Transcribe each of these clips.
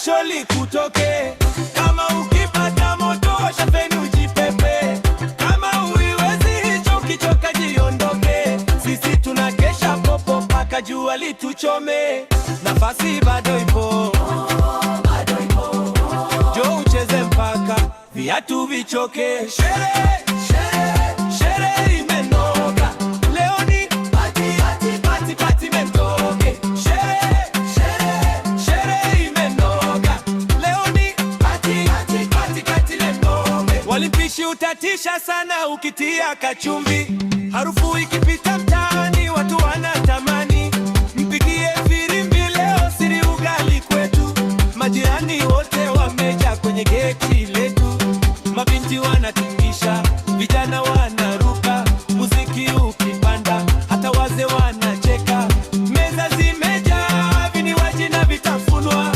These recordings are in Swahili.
jasho likutoke. Kama ukipata moto washa feni ujipepe. Kama huiwezi hicho ukichoka jiondoke. Sisi tunakesha popo mpaka jua lituchome. Nafasi bado ipo, jo ucheze mpaka viatu vichoke. Sherehe, sherehe, sherehe imenoga. Leo ni party, party, party, party imetoke. Sherehe, sherehe, sherehe imenoga. Leo ni party, party, party, party imetoke. Walimpishi utatisha sana ukitia kachumvi. Harufu ikipita mtaani watu wanatamani. Mpigie firimbi leo siri ugali kwetu. Majirani wote wameja kwenye geti letu. Mabinti wanatingisha, vijana wanaruka. Muziki ukipanda, hata wazee wanacheka. Meza zimejaa, vinywaji na vitafunwa.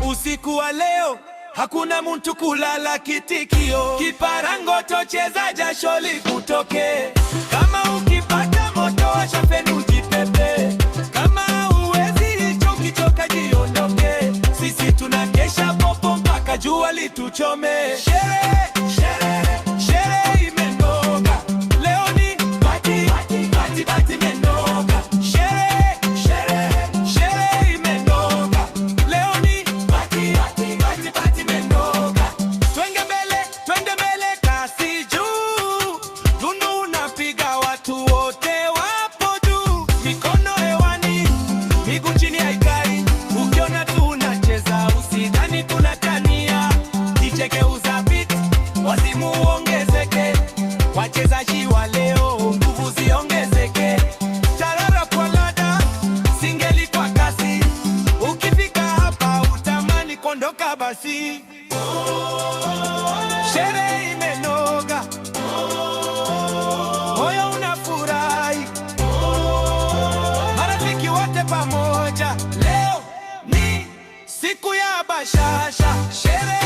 Usiku wa leo, hakuna mtu kulala kitikio. Kiparangoto cheza jasho likutoke. Kama ukipata moto washa feni ujipepe. Kama huwezi hicho ukichoka jiondoke. Sisi tunakesha popo mpaka jua lituchome. Sherehe, sherehe, sherehe imenoga. Leo ni party, party, party, party imenoga. Sherehe, sherehe, sherehe imenoga. Leo ni party, party, party, party imenoga. Twende mbele kasi juu. Tunu unapiga watu wote wapo juu. Mikono hewani, miguu chini haikai. Ukiona tunacheza usidhani tunatania. Geuza beat, wazimu uongezeke. Wachezaji wa leo nguvu ziongezeke. Tarara kwa lada, singeli kwa kasi. Ukifika hapa utamani kondoka basi. Sherehe imenoga, moyo unafurahi. Marafiki wote pamoja, leo ni siku ya bashasha. Sherehe